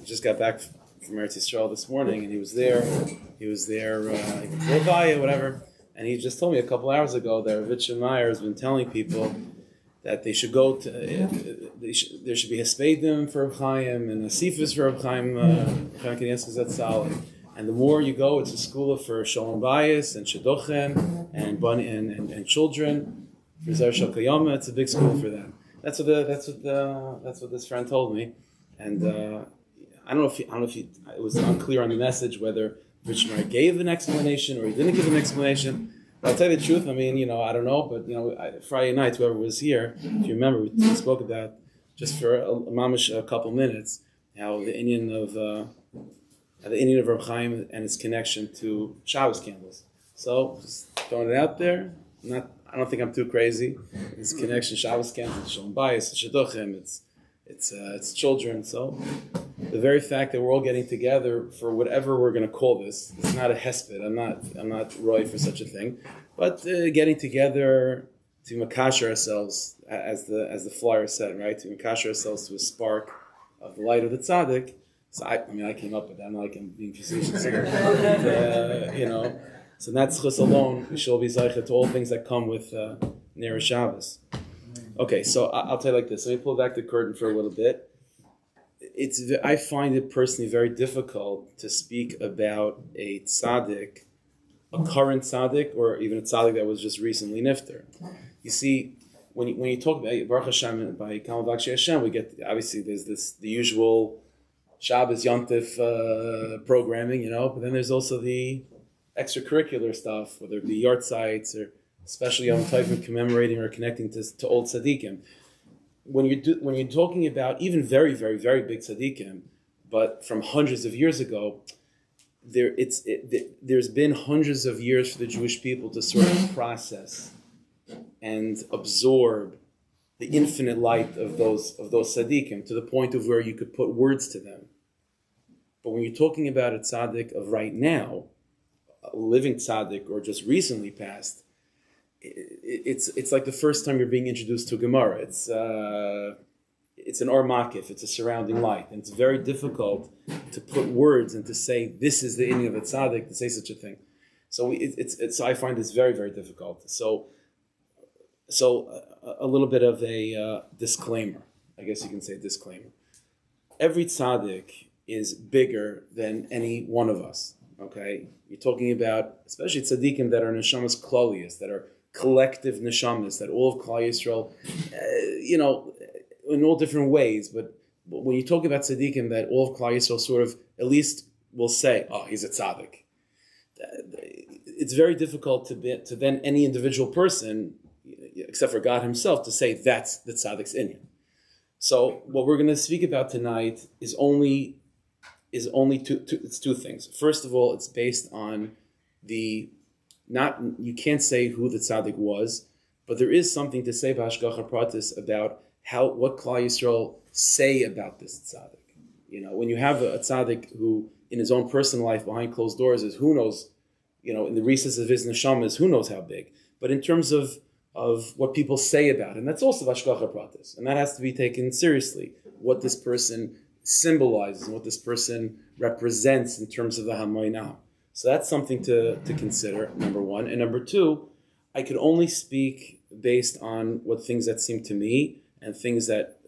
just got back from Eretz Yisrael this morning, and he was there. Levaya, whatever. And he just told me a couple hours ago that Ravitch Meyer has been telling people that they should go to, there should be a Hespedim for Reb Chaim and a Sifis for Reb Chaim, and the more you go, it's a school for Shalom Bayis and Shidduchim and children. For Zer Shel Kayama, it's a big school for them. That's what this friend told me, and I don't know if it was unclear on the message whether Rishmar gave an explanation or he didn't give an explanation. But I'll tell you the truth. I mean, I don't know, but Friday night, whoever was here, if you remember, we spoke about just for a couple minutes how the Indian of Reb Chaim and its connection to Shabbos candles. So just throwing it out there. I don't think I'm too crazy. It's connection Shabbos candles, Shalom Bayis, Shidduchim. It's children. So the very fact that we're all getting together for whatever we're going to call this, it's not a hesped. I'm not roy for such a thing, but getting together to makasher ourselves, as the flyer said, right? To makasher ourselves to a spark of the light of the tzaddik. So I came up with that. I'm not like I'm being facetious here. So that's chus alone. We shall be zeicha to all things that come with Ner Shabbos. Okay, so I'll tell you like this. Let me pull back the curtain for a little bit. I find it personally very difficult to speak about a tzaddik, a current tzaddik, or even a tzaddik that was just recently nifter. You see, when you talk about Baruch Hashem by Kamal Vakshi Hashem, we get, obviously there's the usual Shabbos Yontif programming, but then there's also the extracurricular stuff, whether it be yard sites or especially Yom Tovim commemorating or connecting to old tzaddikim. When you're talking about even very, very, very big tzaddikim, but from hundreds of years ago, there's been hundreds of years for the Jewish people to sort of process and absorb the infinite light of those tzaddikim to the point of where you could put words to them. But when you're talking about a tzaddik of right now, a living tzaddik or just recently passed, it's like the first time you're being introduced to Gemara. It's an or makif, it's a surrounding light, and it's very difficult to put words and to say this is the inning of a tzaddik, to say such a thing. So so I find this very, very difficult. So a little bit of a disclaimer, I guess you can say disclaimer. Every tzaddik is bigger than any one of us. Okay, you're talking about especially tzaddikim that are neshamas klalius, that are collective neshamas, that all of Klal Yisrael, in all different ways. But when you talk about tzaddikim that all of Klal Yisrael sort of at least will say, oh, he's a tzaddik, it's very difficult to then any individual person, except for God Himself, to say that's the tzaddik's inyan. So what we're going to speak about tonight is only two things. First of all, it's based on you can't say who the tzaddik was, but there is something to say b'hashgacha pratis about what Klal Yisrael say about this tzaddik. When you have a tzaddik who in his own personal life behind closed doors is who knows, in the recesses of his neshama is who knows how big. But in terms of what people say about him, that's also b'hashgacha pratis, and that has to be taken seriously. What this person symbolizes and what this person represents in terms of the Hamoinah. So that's something to consider, number one. And number two, I could only speak based on what things that seem to me and things that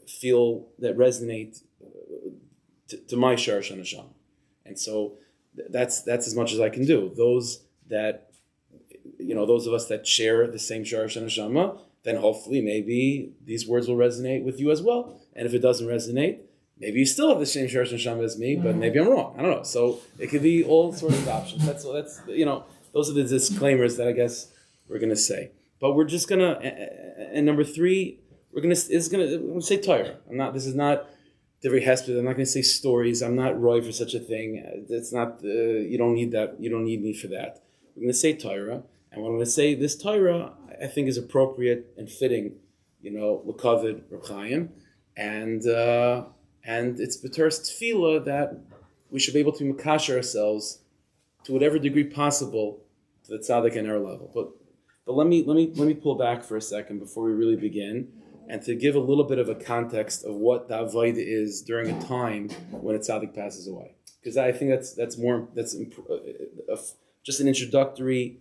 resonate to my Sharash and Hashem. And so that's as much as I can do. Those of us that share the same Sharash and Hashem, then hopefully maybe these words will resonate with you as well. And if it doesn't resonate, maybe you still have the same Sharash Neshama as me, but maybe I'm wrong. I don't know. So it could be all sorts of options. That's those are the disclaimers that I guess we're gonna say. But we're just gonna, and number three, we're gonna say Torah. This is not Divrei Hesped. I'm not gonna say stories. I'm not Roy for such a thing. It's not. You don't need that. You don't need me for that. We're gonna say Torah, and when I'm gonna say this Torah, I think is appropriate and fitting. L'kavod Reb Chaim, and it's B'teres Tefillah that we should be able to makasher ourselves to whatever degree possible to the tzaddik and our level. But let me pull back for a second before we really begin and to give a little bit of a context of what the avodah is during a time when a tzaddik passes away. Because I think that's just an introductory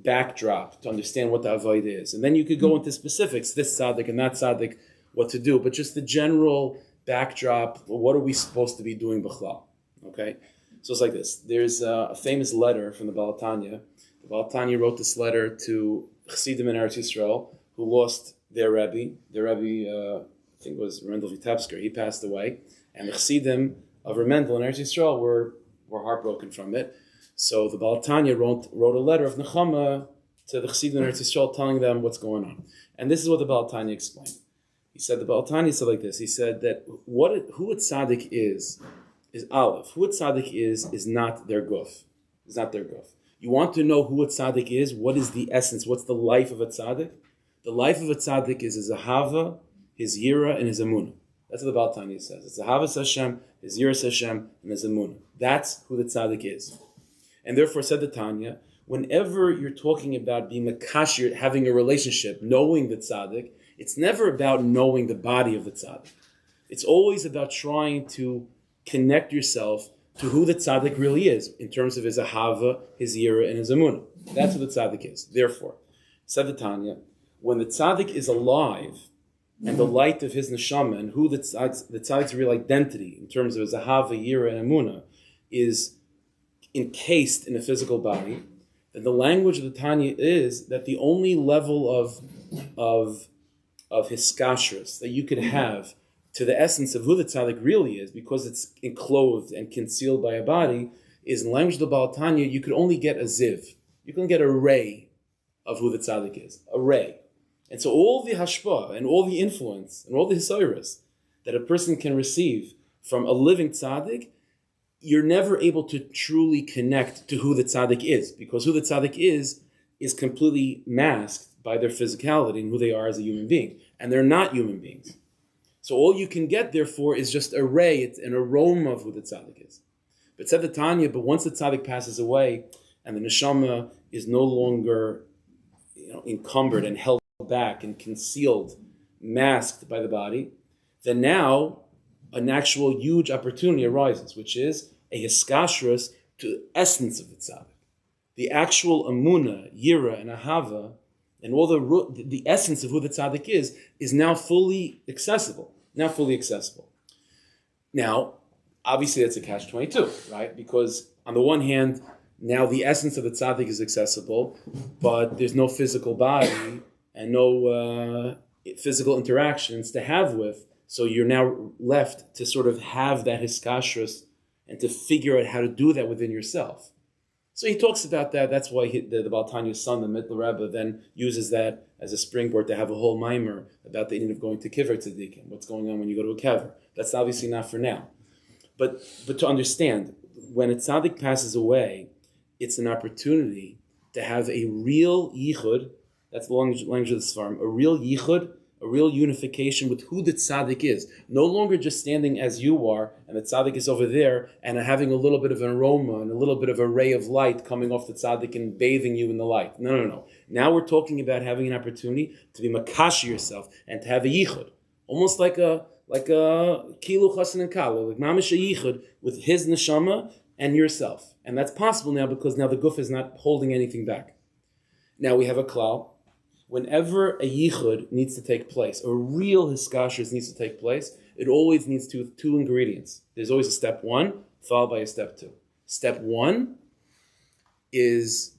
backdrop to understand what the avodah is. And then you could go into specifics, this tzaddik and that tzaddik, what to do. But just the general backdrop, what are we supposed to be doing b'chlal? Okay? So it's like this. There's a famous letter from the Baal Tanya. The Baal Tanya wrote this letter to Chassidim in Eretz Yisrael who lost their Rebbe. Their Rebbe, I think it was Rendel Vitebsker. He passed away. And the Chassidim of Remendel in Eretz Yisrael were heartbroken from it. So the Baal Tanya wrote a letter of Nechama to the Chassidim in Eretz Yisrael telling them what's going on. And this is what the Baal Tanya explained. He said, the Baal Tanya said like this. He said that who a tzaddik is Aleph. Who a tzaddik is not their guf. Is not their guf. You want to know who a tzaddik is? What is the essence? What's the life of a tzaddik? The life of a tzaddik is his ahava, his yira, and his emunah. That's what the Baal Tanya says. It's ahava Hashem, his yira Hashem, and his emunah. That's who the tzaddik is. And therefore, said the Tanya, whenever you're talking about being makashir, having a relationship, knowing the tzaddik, it's never about knowing the body of the tzaddik. It's always about trying to connect yourself to who the tzaddik really is in terms of his ahava, his yira, and his emunah. That's what the tzaddik is. Therefore, said the Tanya, when the tzaddik is alive and the light of his neshama and who the tzaddik's real identity in terms of his ahava, yira, and emunah is encased in a physical body, then the language of the Tanya is that the only level of Hiskashrus that you could have to the essence of who the tzaddik really is, because it's enclosed and concealed by a body, is in the language of the Baal Tanya, you could only get a ziv. You can get a ray of who the tzaddik is. A ray. And so all the hashpah and all the influence and all the Hisorirus that a person can receive from a living tzaddik, you're never able to truly connect to who the tzaddik is, because who the tzaddik is completely masked by their physicality and who they are as a human being. And they're not human beings. So all you can get, therefore, is just a ray, it's an aroma of who the tzaddik is. But said the Tanya, but once the tzaddik passes away and the neshama is no longer encumbered and held back and concealed, masked by the body, then now an actual huge opportunity arises, which is a hiskashrus to the essence of the tzaddik. The actual emunah, yira, and ahava, and all the essence of who the tzaddik is now fully accessible. Now, obviously that's a catch-22, right? Because on the one hand, now the essence of the tzaddik is accessible, but there's no physical body and no physical interactions to have with. So you're now left to sort of have that hiskashrus and to figure out how to do that within yourself. So he talks about that. That's why the Baal Tanya's son, the Mittler Rebbe, then uses that as a springboard to have a whole mimer about the need of going to kiver tzaddikim, what's going on when you go to a kever. That's obviously not for now. But to understand, when a tzaddik passes away, it's an opportunity to have a real yichud, that's the language of the Sfarim, a real yichud, a real unification with who the tzaddik is. No longer just standing as you are, and the tzaddik is over there, and having a little bit of an aroma and a little bit of a ray of light coming off the tzaddik and bathing you in the light. No. Now we're talking about having an opportunity to be makashi yourself and to have a yichud. Almost like a kilu chasen and kala, like mamish a yichud with his neshama and yourself. And that's possible now because now the guf is not holding anything back. Now we have a klal. Whenever a yichud needs to take place, a real hiskashrus needs to take place, it always needs two ingredients. There's always a step one, followed by a step two. Step one is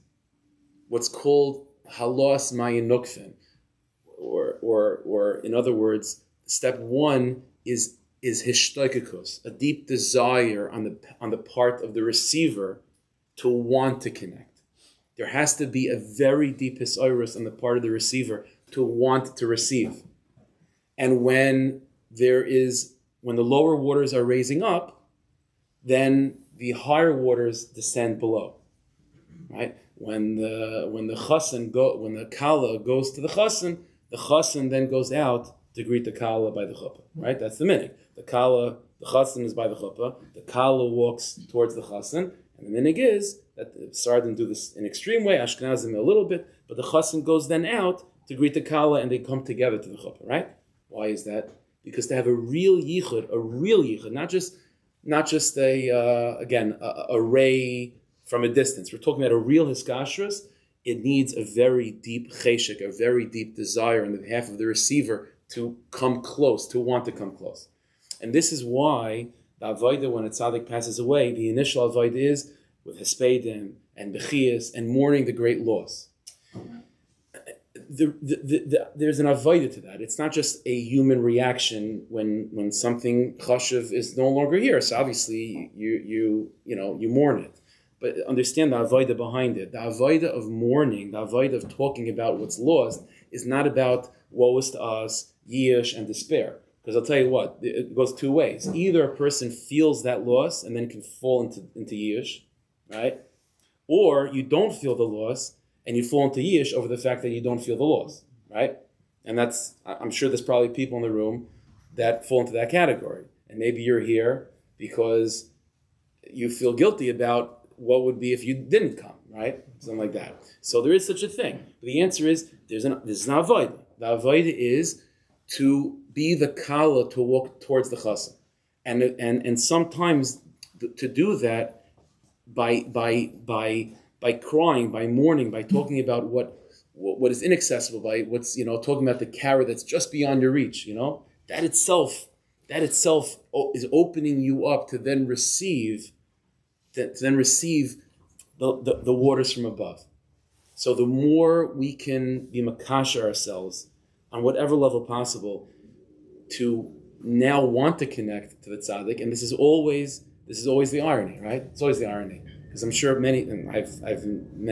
what's called halos mayinukfin, or in other words, step one is hishtoikakus, a deep desire on the part of the receiver to want to connect. There has to be a very deep hisorirus on the part of the receiver to want to receive. And when the lower waters are raising up, then the higher waters descend below. Right? When the kala goes to the chassan then goes out to greet the kala by the chuppah. Right? That's the minhag. The chassan is by the chuppah. The kala walks towards the chassan, and the minhag is that the Sephardim do this in extreme way, Ashkenazim a little bit, but the chassan goes then out to greet the Kala, and they come together to the chuppah, right? Why is that? Because to have a real yichud, not just a ray from a distance. We're talking about a real hiskashrus. It needs a very deep cheshek, a very deep desire on the behalf of the receiver to come close, to want to come close. And this is why the avodah, when a tzaddik passes away, the initial avodah is with hespedim and bechias and mourning the great loss. There's an avodah to that. It's not just a human reaction when something chashuv is no longer here. So obviously you mourn it. But understand the avodah behind it. The avodah of mourning, the avodah of talking about what's lost, is not about woe is to us, yish, and despair. Because I'll tell you what, it goes two ways. Either a person feels that loss and then can fall into yish, right? Or you don't feel the loss and you fall into yish over the fact that you don't feel the loss, right? And I'm sure there's probably people in the room that fall into that category. And maybe you're here because you feel guilty about what would be if you didn't come, right? Something like that. So there is such a thing. But the answer is, there's an avodah. The avodah is to be the kala, to walk towards the chassan. And sometimes to do that by crying, by mourning, by talking about what is inaccessible, by what's, talking about the carrot that's just beyond your reach, that itself is opening you up to then receive the waters from above. So the more we can be makasher ourselves on whatever level possible to now want to connect to the tzaddik, and this is always the irony, right? It's always the irony. Because I'm sure many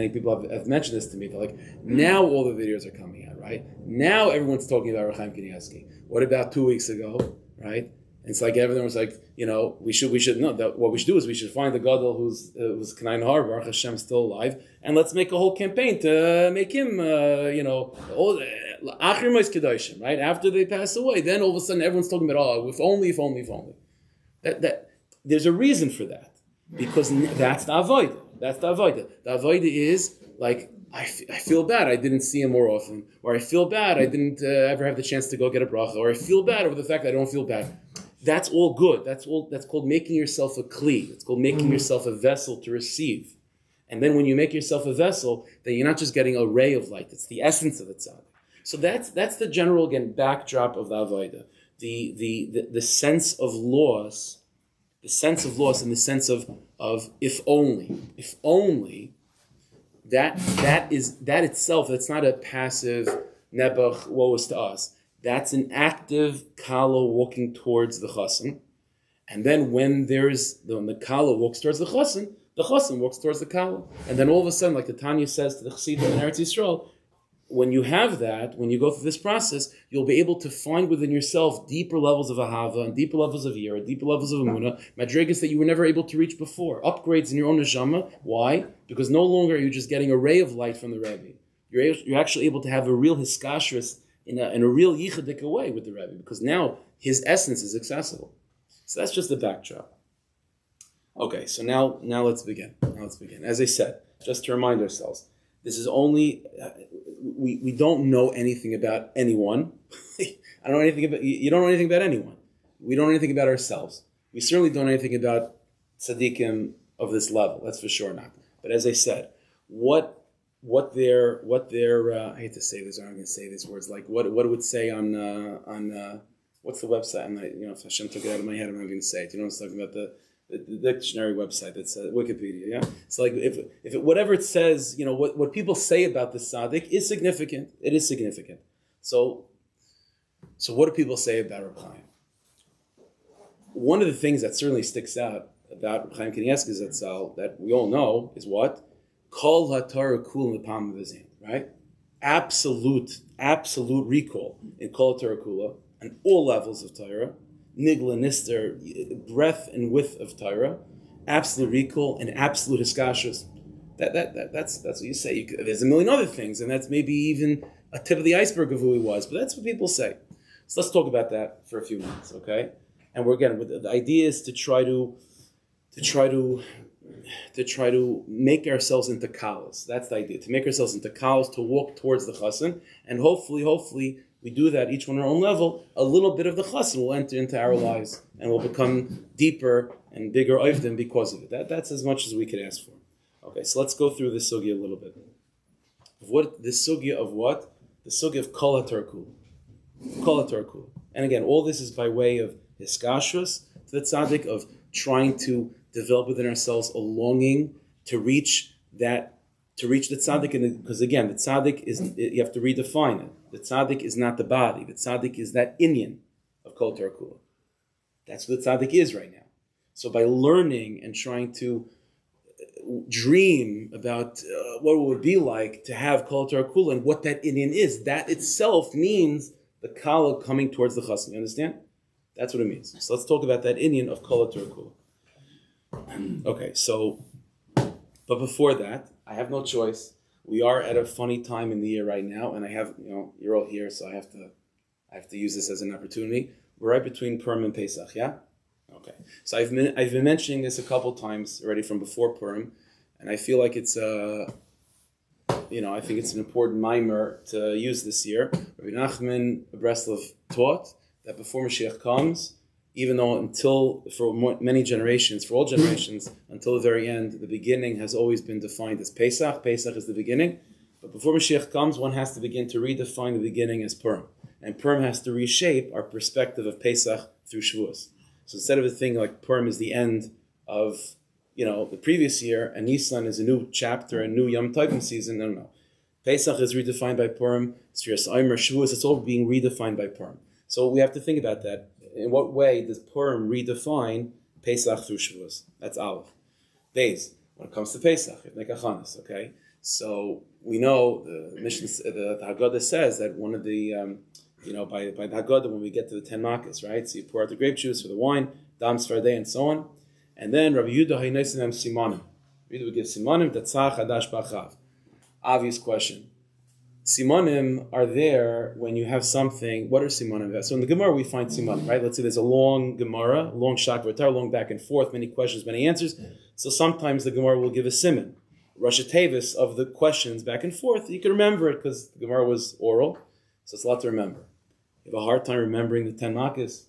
people have mentioned this to me. They're like, now all the videos are coming out, right? Now everyone's talking about Reb Chaim Kanievsky. What about 2 weeks ago, right? And it's like everyone was like, we should know that what we should do is we should find the gadol who's Kanain Har, Baruch Hashem, still alive, and let's make a whole campaign to make him, all Achir Mois Kedoshim, right? After they pass away, then all of a sudden everyone's talking about, if only. That there's a reason for that. Because that's the avodah. That's the avodah. The avodah is like, I feel bad I didn't see him more often, or I feel bad I didn't ever have the chance to go get a bracha, or I feel bad over the fact that I don't feel bad. That's all good. That's called making yourself a kli. It's called making yourself a vessel to receive. And then when you make yourself a vessel, then you're not just getting a ray of light. It's the essence of the tzaddik. So that's the general, again, backdrop of the avodah. The sense of loss. The sense of loss in the sense of if only, that itself, that's not a passive nebuch, woe is to us. That's an active kala walking towards the chassan. And then when the kala walks towards the chassan walks towards the kala. And then all of a sudden, like the Tanya says to the chassidim in Eretz Yisrael, when you have that, when you go through this process, you'll be able to find within yourself deeper levels of ahava and deeper levels of yira, deeper levels of emunah, madrigas that you were never able to reach before, upgrades in your own neshama. Why? Because no longer are you just getting a ray of light from the Rebbe. You're actually able to have a real hiskashrus in a real yichadik way with the Rebbe, because now his essence is accessible. So that's just the backdrop. Okay, so now let's begin. As I said, just to remind ourselves, this is only, we don't know anything about anyone. You don't know anything about anyone. We don't know anything about ourselves. We certainly don't know anything about tzaddikim of this level. That's for sure not. But as I said, what their I hate to say this, I'm not going to say these words, like what it would say on what's the website? If Hashem took it out of my head, I'm not going to say it. You know what I'm talking about, the dictionary website, that's Wikipedia, yeah? It's like, if whatever it says, what people say about the tzaddik is significant. It is significant. So what do people say about Reb Chaim? One of the things that certainly sticks out about Reb Chaim Kanievsky Zatzal that we all know is what? Kol HaTorah kul in the palm of his hand, right? Absolute recall in Kol HaTorah kula on all levels of Torah. Nigla, Nister, breadth and width of Torah, absolute recall and absolute hiskashrus. That's what you say. There's a million other things, and that's maybe even a tip of the iceberg of who he was, but that's what people say. So let's talk about that for a few minutes, okay? And the idea is to try to to make ourselves into kalos. That's the idea, to make ourselves into kalos, to walk towards the chassan, and hopefully we do that each one on our own level. A little bit of the chassan will enter into our lives and will become deeper and bigger oivdim because of it. That's as much as we could ask for. Okay, so let's go through this sugya a little bit. The sugya of kol hatarkul. Kol hatarkul. And again, all this is by way of hiskashrus to the tzaddik, of trying to develop within ourselves a longing to reach the tzaddik. Because again, the tzaddik you have to redefine it. The tzaddik is not the body. The tzaddik is that inyan of kol hatarkul. That's what the tzaddik is right now. So by learning and trying to dream about what it would be like to have kol hatarkul and what that inyan is, that itself means the kala coming towards the chassan. You understand? That's what it means. So let's talk about that inyan of kol hatarkul. Okay, so, but before that, I have no choice. We are at a funny time in the year right now, and I have, you're all here, so I have to use this as an opportunity. We're right between Purim and Pesach, yeah? Okay. So I've been mentioning this a couple times already from before Purim, and I feel like it's I think it's an important mimer to use this year. Rabbi Nachman Breslov taught that before Mashiach comes, even though for many generations, for all generations, until the very end, the beginning has always been defined as Pesach. Pesach is the beginning. But before Mashiach comes, one has to begin to redefine the beginning as Purim. And Purim has to reshape our perspective of Pesach through Shavuos. So instead of a thing like Purim is the end of, the previous year, and Nisan is a new chapter, a new Yom Tovim season, no. Pesach is redefined by Purim, Sfiras Omer, Shavuos, it's all being redefined by Purim. So we have to think about that. In what way does Purim redefine Pesach through Shavuos? That's Aleph. Beis, when it comes to Pesach, okay? So we know the Mishnah, the Haggadah says that one of the, by the Haggadah, when we get to the 10 makas, right? So you pour out the grape juice for the wine, dam sfardei, and so on. And then Rabbi Yehuda hayneisim simanim. Yehuda would give simanim, tatzach, hadash, bachav. Obvious question. Simanim are there when you have something. What are simanim? So in the Gemara we find simanim, right? Let's say there's a long Gemara, a long shakvatar, long back and forth, many questions, many answers. So sometimes the Gemara will give a siman, Rosh Tevis of the questions back and forth. You can remember it because the Gemara was oral, so it's a lot to remember. You have a hard time remembering the 10 makas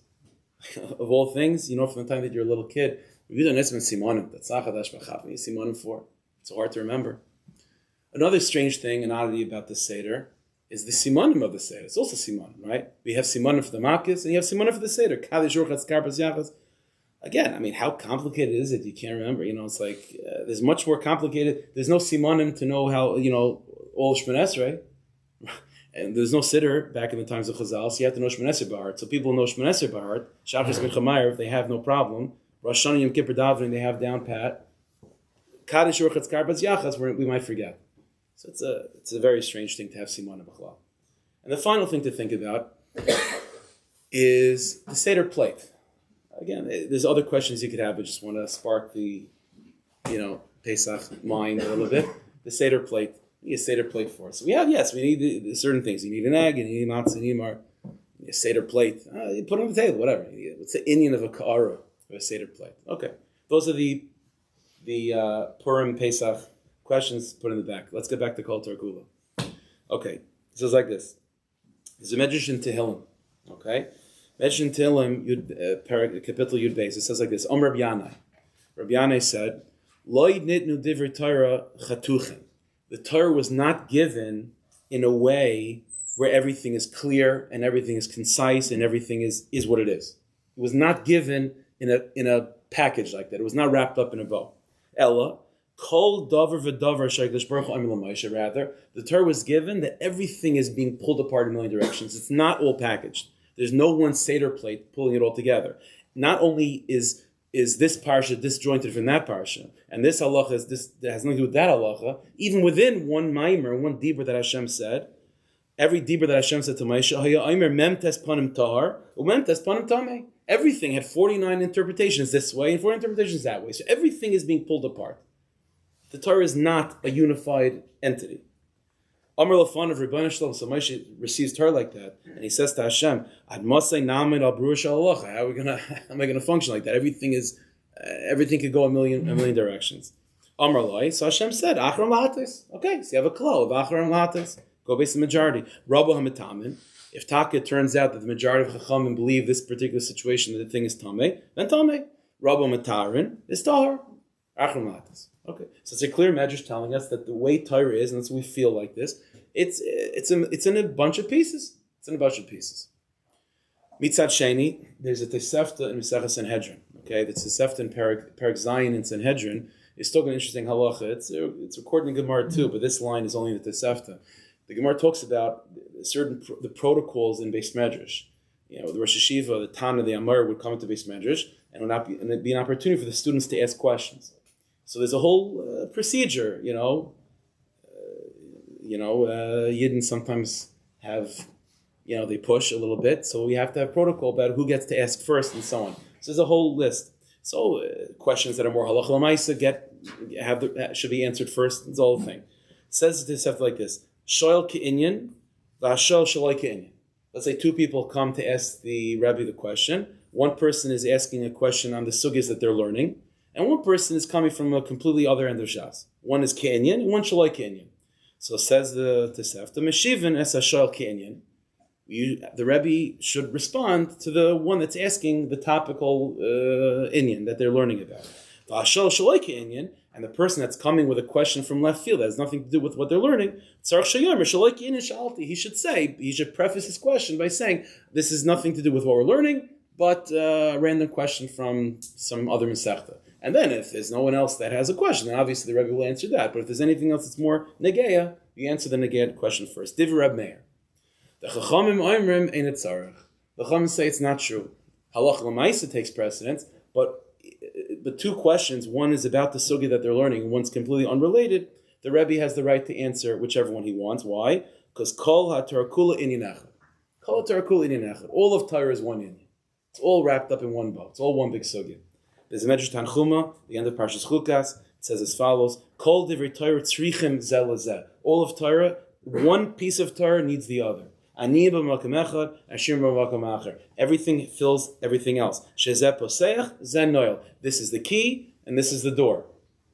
of all things. From the time that you're a little kid, you don't simanim. That's achadash b'chav. You simanim for. It's hard to remember. Another strange thing, an oddity about the Seder, is the simanim of the Seder. It's also simanim, right? We have simanim for the makas, and you have simanim for the Seder. Again, how complicated is it? You can't remember. It's like, there's much more complicated. There's no simanim to know how, all Shemon Esrei. And there's no Seder back in the times of Chazal, so you have to know Shemon Esrei by heart. So people know Shemon Esrei by heart. Shabbos Mincha Ma'ariv, they have no problem. Rosh Hashanah Yom Kippur Davening, they have down pat. Kaddish Urchatz Karpas Yachas, we might forget. So it's a very strange thing to have simanim b'chlal. And the final thing to think about is the Seder plate. Again, there's other questions you could have, but just want to spark the, Pesach mind a little bit. The Seder plate. You need a Seder plate for us. So we need certain things. You need an egg, and you need matzah, you need a Seder plate. You put it on the table, whatever. What's the inyan of a ka'ara or a Seder plate? Okay. Those are the Purim Pesach questions put in the back. Let's get back to Kol Tarkula. Okay, it says like this. There's a Medrash in Tehillim. Okay, Medrash in Tehillim, Kapitel Yud Beis. It says like this. Rabbi Yanai. Rabbi Yanai said, "Lo yidnitnu divrei Torah chatuchen." The Torah was not given in a way where everything is clear and everything is concise and everything is what it is. It was not given in a package like that. It was not wrapped up in a bow. Ella. Kol davar v'davar shayglish baruch hu Moshe. Rather, the Torah was given that everything is being pulled apart in a million directions. It's not all packaged. There's no one Seder plate pulling it all together. Not only is this parsha disjointed from that parsha, and this halacha is this that has nothing to do with that halacha. Even within one maimer, one dibur that Hashem said, every dibur that Hashem said to Moshe, Haya mem tes panim tahar, umem tes panim tameh. Everything had 49 interpretations this way and 40 interpretations that way. So everything is being pulled apart. The Torah is not a unified entity. Amar Lafan of Rebbeinu Shalom, so Moshe receives Torah like that, and he says to Hashem, "Ad masay namin al brush halacha." How am I gonna function like that? Everything could go a million directions. Amar Loi, so Hashem said, Achram Lahatis. Okay, so you have a klal of Achram Lahatis. Go based on the majority. Rabba Hamitamin. If Taka turns out that the majority of Chachamim believe this particular situation, that the thing is Tameh, then Tameh. Rabba Matarin is Tahar. Achram Lahatis. Okay, so it's a clear medrash telling us that the way Torah is, and that's what we feel like this, it's in a bunch of pieces. It's in a bunch of pieces. Mitzad Sheni, there's a Tosefta in Masechah Sanhedrin. Okay, the Tosefta in Perek Zayin in Sanhedrin is still an interesting halacha. It's recorded in Gemara too, but this line is only in the Tosefta. The Gemara talks about the protocols in Beis Medrash. You know, the Rosh Hashiva, the Tana, the Amar would come into Beis Medrash, and it'd be an opportunity for the students to ask questions. So there's a whole procedure. Yidden sometimes have, they push a little bit, so we have to have protocol about who gets to ask first and so on. So there's a whole list. So questions that are more halacha l'maisa should be answered first. It's the whole thing. It says this stuff like this: shoyel ke'inyan, v'hashol shaloi ke'inyan. Let's say two people come to ask the Rebbe the question. One person is asking a question on the sugyas that they're learning, and one person is coming from a completely other end of Shas. One is ke'inyan, and one shaloi ke'inyan. So says the Tosefta, Meshivin es hashol ke'inyan. The Rebbe should respond to the one that's asking the topical inyan that they're learning about. V'hashol shaloi ke'inyan, and the person that's coming with a question from left field that has nothing to do with what they're learning, he should say, he should preface his question by saying, this is nothing to do with what we're learning, but a random question from some other Masechta. And then if there's no one else that has a question, then obviously the Rebbe will answer that. But if there's anything else that's more negeya, you answer the negeya question first. Divrei Reb Meir. The Chachamim oimrim ein tzarech. The Chachamim say it's not true. Halach l'maisa takes precedence, but two questions, one is about the sugi that they're learning, and one's completely unrelated. The Rebbe has the right to answer whichever one he wants. Why? Because kol ha-Torah kula inyan echad. Kol ha-Torah kula inyan echad. All of Torah is one inyan. It's all wrapped up in one bow. It's all one big sugi. There's a Medrash Tanchuma, the end of Parshas Chukas. It says as follows: Kol divrei Torah tzrichim zeh lezeh. All of Torah, one piece of Torah needs the other. Ani b'makom echad, ashir b'makom acher. Everything fills everything else. Shezeh poseach, zeh noel. This is the key, and this is the door.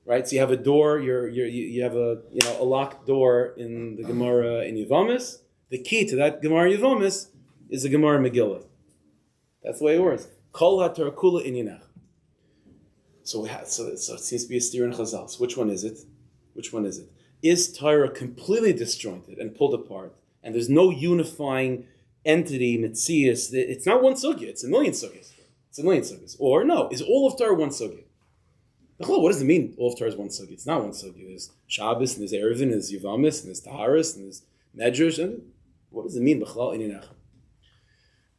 Right? So you have a door. You have a locked door in the Gemara in Yevamis. The key to that Gemara Yevamis is the Gemara Megillah. That's the way it works. Kol ha-Torah kula inyan echad. So it seems to be a steer in Chazal. So which one is it? Is Torah completely disjointed and pulled apart, and there's no unifying entity, Metzias? It's not one sugya, it's a million sugyas. Or no, is all of Torah one sugya? What does it mean, all of Torah is one sugya? It's not one sugya. There's Shabbos, and there's Erevin, and there's Yevamis, and there's Taharis, and there's Medrash. And what does it mean, B'chlal Inyan Echad?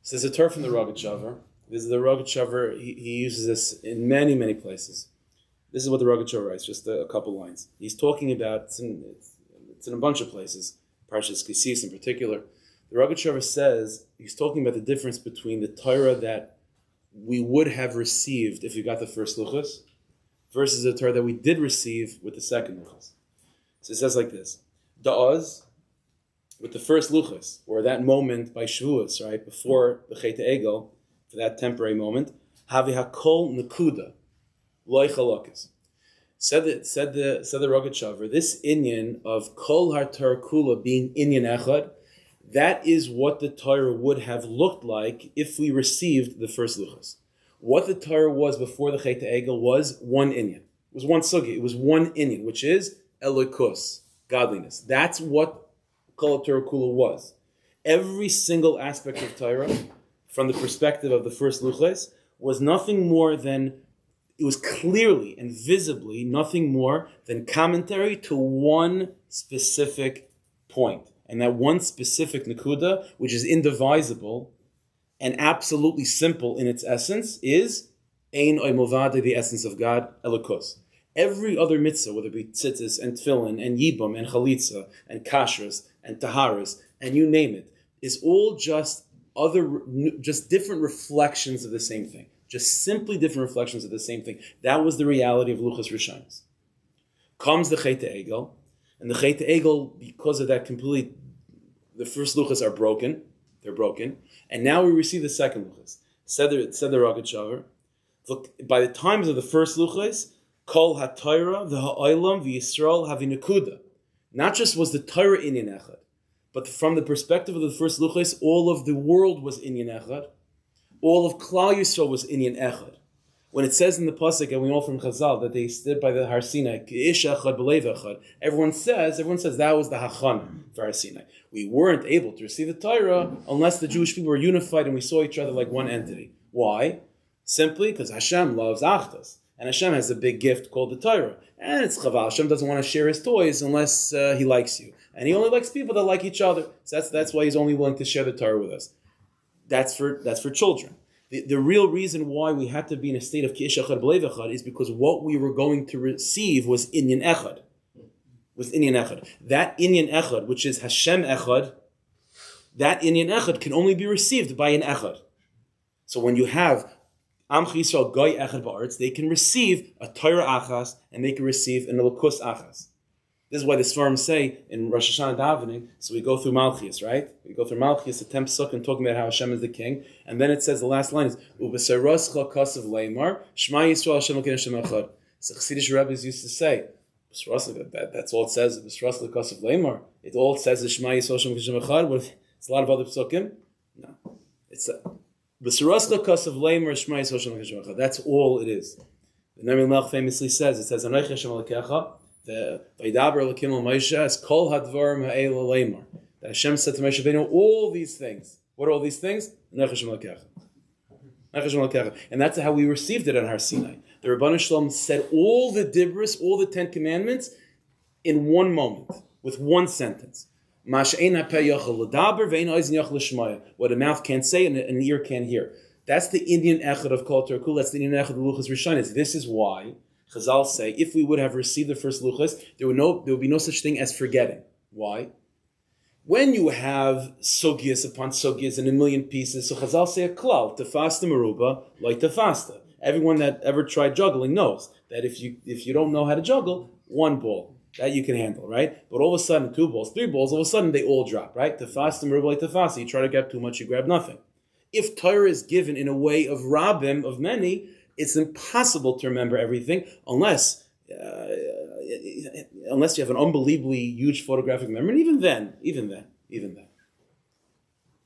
So there's a Torah from the Rogatchover. This is the Rogatchover. He uses this in many, many places. This is what the Rogatchover writes, just a couple lines. He's talking about, it's in a bunch of places, Parshas Kisis in particular. The Rogatchover says, he's talking about the difference between the Torah that we would have received if we got the first Luchos versus the Torah that we did receive with the second Luchos. So it says like this: Da'az, with the first Luchos, or that moment by Shavuos, right, before the Chet Egel, for that temporary moment, Havi Hakol Nekuda, Loi Chalokis. Said the Rogatchover, this inyan of Kol HaTorah Kula being inyan echad, that is what the Torah would have looked like if we received the first Luchos. What the Torah was before the Chet Egel was one inyan. It was one sugi. It was one inyan, which is Elokus, godliness. That's what Kol HaTorah Kula was. Every single aspect of Torah, from the perspective of the first Luchos, was nothing more than, it was clearly and visibly nothing more than commentary to one specific point. And that one specific Nekuda, which is indivisible and absolutely simple in its essence, is Ein Oy Movade, the essence of God, Elokus. Every other mitzvah, whether it be tzitzis and tefillin and yibam and chalitza and kashrus and taharis and you name it, is all just different reflections of the same thing. Just simply different reflections of the same thing. That was the reality of Luchos Rishonos. Comes the Chet Egel, and the Chet Egel, because of that completely, the first Luchos are broken. They're broken. And now we receive the second Luchos. Said the Rogatchover, look, by the times of the first Luchos, Kol ha-Torah v'ha'olam v'Yisrael havinekuda. Not just was the Torah inyan echad, but from the perspective of the first luchos, all of the world was inyan echad. All of Klal Yisrael was inyan echad. When it says in the pasuk, and we know from Chazal that they stood by the Har Sinai, Ish echad b'leiv echad, everyone says that was the hachana for Har Sinai. We weren't able to receive the Torah unless the Jewish people were unified and we saw each other like one entity. Why? Simply because Hashem loves Achdus. And Hashem has a big gift called the Torah. And it's chaval. Hashem doesn't want to share his toys unless he likes you. And he only likes people that like each other. So that's why he's only willing to share the Torah with us. That's for children. The real reason why we had to be in a state of Ki'ish Echad B'leiv Echad is because what we were going to receive was Inyan Echad. That Inyan Echad, which is Hashem Echad, that Inyan Echad can only be received by an Echad. So when you have Am Yisrael Goy Echad Ba'aretz, they can receive a Torah Achas and they can receive an Elokus Achas. This is why the Svarim say in Rosh Hashanah davening, so we go through Malchus, right? We go through Malchus, the 10th Sukkah, talking about how Hashem is the king, and then it says, the last line is, U'b'seroscha kasav leimar, Shema Yisrael Hashem Elokeinu Hashem Echad. So Chassidish rabbis used to say, that's all it says, B'seroscha kasav leimar. It all says is Shema Yisrael Hashem Elokeinu Hashem Echad. What if it's a lot of other psukim? No. It's B'seroscha kasav leimar, Shema Yisrael Hashem Elokeinu Hashem Echad. That's all it is. The Nami Melch famously says, it says, Anoich Hashem Elokecha, the Vaydaber Elokim al Moshe as Kol Hadvarim Ha'el Leimar. That Hashem said to Moshe Rabbeinu, all these things. What are all these things? And that's how we received it on Har Sinai. The Rebbeinu Shalom said all the dibros, all the 10 commandments, in one moment, with one sentence. What a mouth can't say and an ear can't hear. That's the Indian echad of Kol Torah Kul. That's the Indian echad of Luchas Rishonis. This is why Chazal say, if we would have received the first luchas, there would be no such thing as forgetting. Why? When you have sugyas upon sugyas in a million pieces, so Chazal say a klal, tefasta meruba, like tefasta. Everyone that ever tried juggling knows that if you don't know how to juggle, one ball, that you can handle, right? But all of a sudden, 2 balls, 3 balls, all of a sudden they all drop, right? Tefasta meruba, like tefasta. You try to grab too much, you grab nothing. If Torah is given in a way of rabim, of many, it's impossible to remember everything unless you have an unbelievably huge photographic memory. And even then,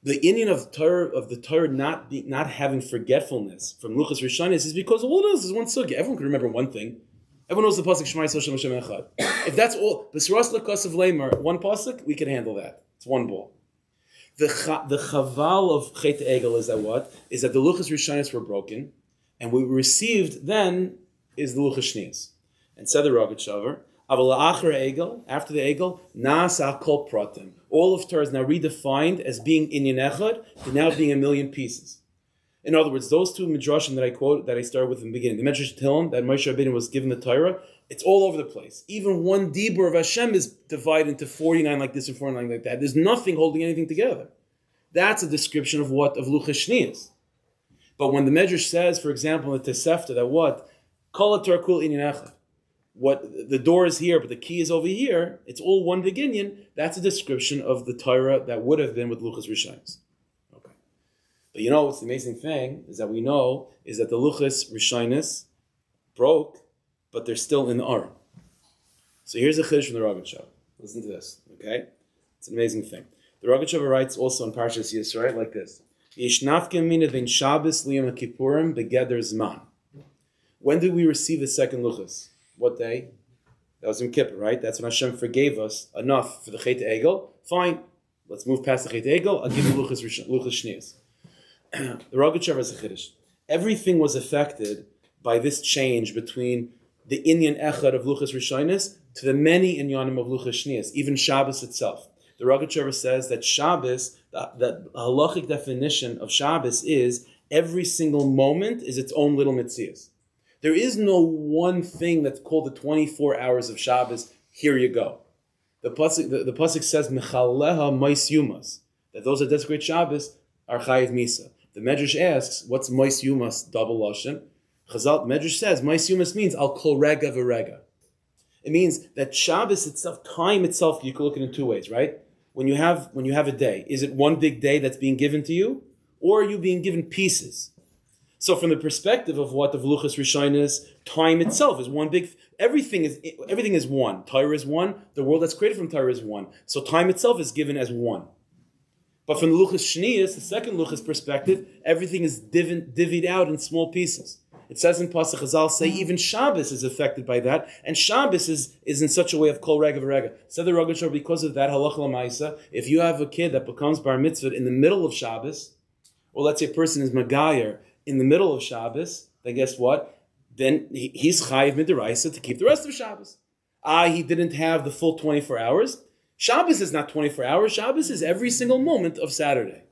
the Indian of the Torah not having forgetfulness from Luchas Rishonis is because all it is one sugya. Everyone can remember one thing. Everyone knows the pasuk Shema Yisrael Hashem Echad. If that's all, B'Sras L'Kasav Leimar, one pasuk, we can handle that. It's one ball. The chaval of Chet Egel is that what? Is that the Luchas Rishonis were broken. And what we received then is the Luchas Shnias. And said the Rogatchover, after the Egel, Nasa Kol Pratim. All of Torah is now redefined as being Inyan Echad to now being a million pieces. In other words, those 2 midrashim that I started with in the beginning, the Midrash Tehillim, that Moshe Rabbeinu was given the Torah, it's all over the place. Even one dibur of Hashem is divided into 49 like this and 49 like that. There's nothing holding anything together. That's a description of what? Of Luchas Shnias. But when the Medrash says, for example, in the Tosefta, that what? Kol Torah Kul Inyan Echad. What the door is here, but the key is over here. It's all one big Inyan. That's a description of the Torah that would have been with Luchas Rishonis. Okay. But you know what's the amazing thing is that we know is that the Luchas Rishonis broke, but they're still in the Aron. So here's a chiddush from the Rogatchover. Listen to this. Okay, it's an amazing thing. The Rogatchover writes also in Parshas Yisrael like this. When did we receive the second luchas? What day? That was in Kippur, right? That's when Hashem forgave us enough for the Chet Egel. Fine, let's move past the Chet Egel. I'll give you luchas shnias. The Rogatchover is a chiddush. Everything was affected by this change between the Inyan Echad of luchas rishonis to the many Inyanim of luchas shnias, even Shabbos itself. The Rogatchover says that Shabbos, the halachic definition of Shabbos is every single moment is its own little mitzias. There is no one thing that's called the 24 hours of Shabbos. Here you go. The pasuk says Mechaleha Mois Yumas, that those that desecrate Shabbos are Chayiv Misa. The Medrash asks, what's Mois Yumas double lashon? Chazal Medrash says Mois Yumas means Al Kol Rega V'Rega. It means that Shabbos itself, time itself, you can look at it in 2 ways, right? When you have a day, is it one big day that's being given to you, or are you being given pieces? So from the perspective of what the V'luchas Rishayna is, time itself is one big. Everything is one. Torah is one. The world that's created from Torah is one. So time itself is given as one. But from the Luchas Shniyas, the second Luchas perspective, everything is divvied out in small pieces. It says in Pasuk Chazal, say even Shabbos is affected by that, and Shabbos is in such a way of kol rega v'rega. Said the Rogatchover, because of that, halach l'maisa, if you have a kid that becomes bar mitzvah in the middle of Shabbos, or let's say a person is magayer in the middle of Shabbos, then guess what? Then he's chayiv midiraisa to keep the rest of Shabbos. He didn't have the full 24 hours. Shabbos is not 24 hours. Shabbos is every single moment of Saturday.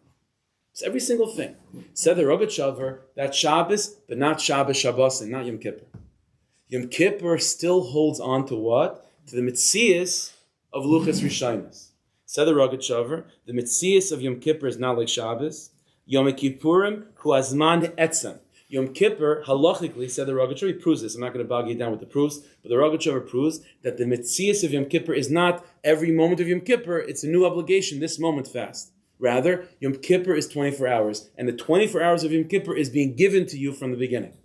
It's every single thing. Said the Rogatchover, that Shabbos, but not Shabbos Shabbosin, not Yom Kippur. Yom Kippur still holds on to what? To the mitzias of Luchas Rishaynos. Said the Rogatchover, the mitzias of Yom Kippur is not like Shabbos. Yom Kippurim hu azman etzem. Yom Kippur, halachically, said the Rogatchover, he proves this. I'm not going to bog you down with the proofs, but the Rogatchover proves that the mitzias of Yom Kippur is not every moment of Yom Kippur. It's a new obligation, this moment fast. Rather, Yom Kippur is 24 hours, and the 24 hours of Yom Kippur is being given to you from the beginning.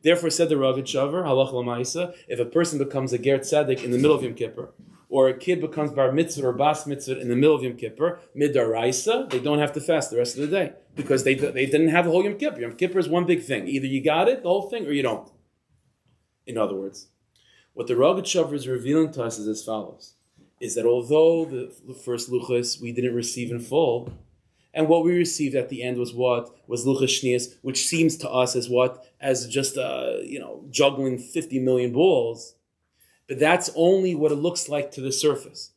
Therefore, said the Rogatchover, halach l'maisa, if a person becomes a ger tzaddik in the middle of Yom Kippur, or a kid becomes bar mitzvah or bas mitzvah in the middle of Yom Kippur, midaraisa, they don't have to fast the rest of the day, because they didn't have the whole Yom Kippur. Yom Kippur is one big thing. Either you got it, the whole thing, or you don't. In other words, what the Rogatchover is revealing to us is as follows, is that although the first luchas we didn't receive in full, and what we received at the end was what? Was luchas shniyas, which seems to us as what? As just juggling 50 million balls. But that's only what it looks like to the surface.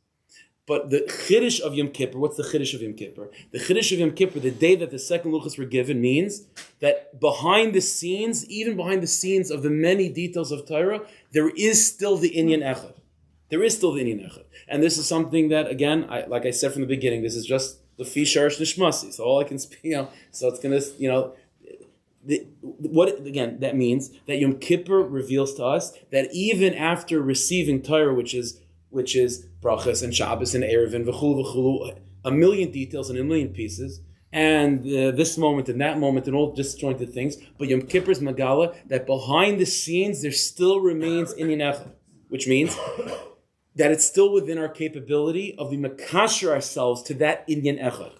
But the Chiddush of Yom Kippur, what's the Chiddush of Yom Kippur? The Chiddush of Yom Kippur, the day that the second luchas were given, means that behind the scenes, even behind the scenes of the many details of Torah, there is still the Inyan Echad. There is still the Inyan Echad. And this is something that, again, like I said from the beginning, this is just the Fi Sharish Nishmasi. So all I can speak, so it's going to, that means that Yom Kippur reveals to us that even after receiving Torah, which is brachas and Shabbos and Erev and v'chulu, a million details and a million pieces, and this moment and that moment and all disjointed things, but Yom Kippur's Magala, that behind the scenes there still remains Inyan Echad, which means that it's still within our capability of the makasher ourselves to that Inyan Echad.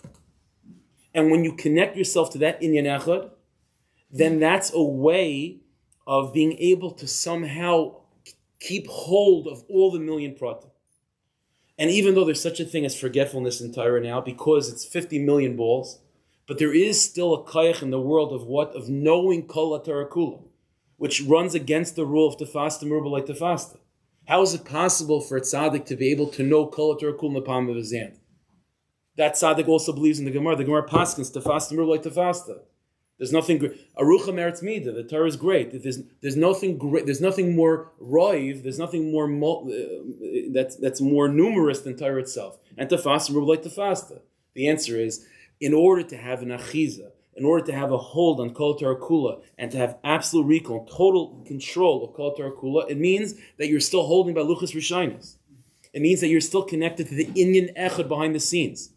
And when you connect yourself to that Inyan Echad, then that's a way of being able to somehow keep hold of all the million pratim. And even though there's such a thing as forgetfulness in Torah now, because it's 50 million balls, but there is still a kayach in the world of what? Of knowing kol ha-Torah kula, which runs against the rule of tefasta merba like tefasta. How is it possible for a tzaddik to be able to know kol ha-Torah kula in the palm of his hand? That tzaddik also believes in the Gemara. The Gemara paskins tefasta merba like tefasta. There's nothing great. Arucha meretz mida. The Torah is great. There's nothing great. There's nothing more roiv. There's nothing more that's more numerous than Torah itself. And tefasta merba like tefasta. The answer is, in order to have an achiza, in order to have a hold on kol Torah kula, and to have absolute recall, total control of kol Torah kula, it means that you're still holding by luchas rishaynos. It means that you're still connected to the Inyan Echad behind the scenes.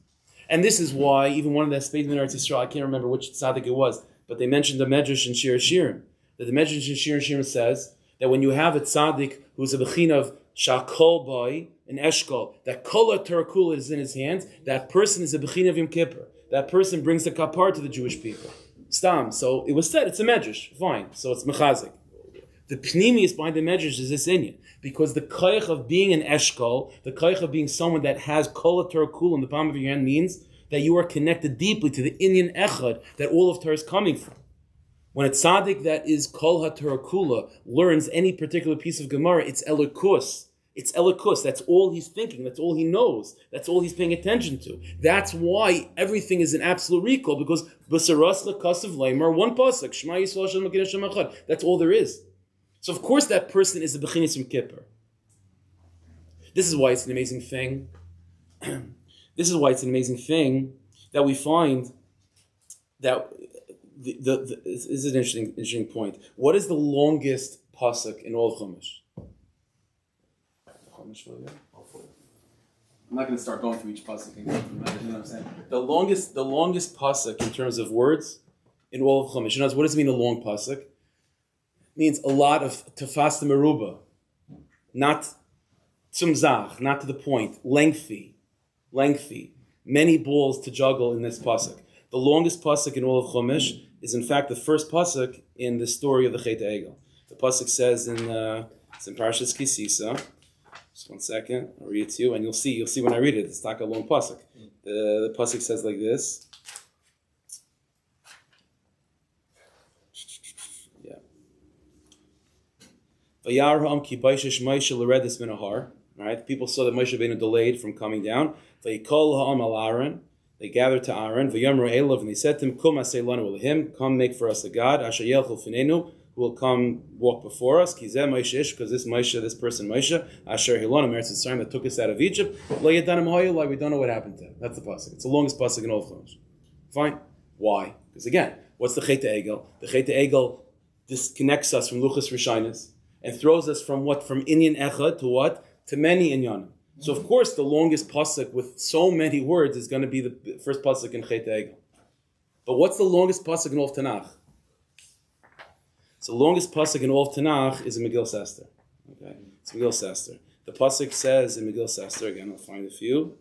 And this is why even one of the Spades in Eretz Yisrael, I can't remember which tzaddik it was, but they mentioned the Medrash in Shir Shirim. That the Medrash in Shir Shirim says that when you have a tzaddik who's a bechina of shakol boy, an eshkol, that kol Torah kula is in his hands, that person is a bechina of Yom Kippur. That person brings the kapar to the Jewish people. Stam. So it was said, it's a Medrash. Fine. So it's mechazik. The pnimius behind the Medrash is this inyan. Because the koich of being an eshkol, the koich of being someone that has kol Torah kula in the palm of your hand means that you are connected deeply to the Inyan Echad that all of Torah is coming from. When a tzaddik that is kol ha-Torah kula learns any particular piece of Gemara, it's elikus. It's elikus. That's all he's thinking. That's all he knows. That's all he's paying attention to. That's why everything is an absolute recall, because b'saras l'kasav leimar, one pasuk, Shema Yisrael Hashem Elokeinu Hashem Echad. That's all there is. So of course that person is the bechinas Yom Kippur. This is why it's an amazing thing. This is why it's an amazing thing that we find that this is an interesting point. What is the longest pasuk in all of Chumash? I'm not going to start going through each pasuk and go through that. You know what I'm saying? The longest pasuk in terms of words in all of Chumash. In other words, what does it mean, a long pasuk? It means a lot of tefasta meruba, not tzumzach, not to the point, lengthy, many balls to juggle in this pasuk. The longest pasuk in all of Chumash is in fact the first pasuk in the story of the Chet Egel. The pasuk says it's in Parashas Kisisa. Just 1 second, I'll read it to you, and you'll see when I read it. It's not a long pasuk. The pasuk says like this. Yeah. Vayarham ki baishish Moshe l'redis min ahar. Right? People saw that Moshe Rabbeinu delayed from coming down. Vayikol ha'am al Aaron. They gathered to Aaron. Vayamru Elov, and they said to him, "Kum asay lanu elahim. Come make for us a god. Asher yelchul finenu, who will come walk before us. Ki zeh Moshe ish, because this person Moshe, Asher hilanu Eretz Yisrael, that took us out of Egypt. Lo yadanim ha'yolai. We don't know what happened to him. That's the pasuk. It's the longest pasuk in all of Chumash. Fine. Why? Because again, what's the Chet Egel? The Chet Egel disconnects us from Luchas Rishonos and throws us from what? From Inyan Echad to what? To many Inyanim. So of course the longest pasuk with so many words is going to be the first pasuk in Chet Egel. But what's the longest pasuk in all of Tanakh? So the longest pasuk in all of Tanakh is in Megillas Esther. Okay, it's Megillas Esther. The pasuk says in Megillas Esther, again I'll find a few.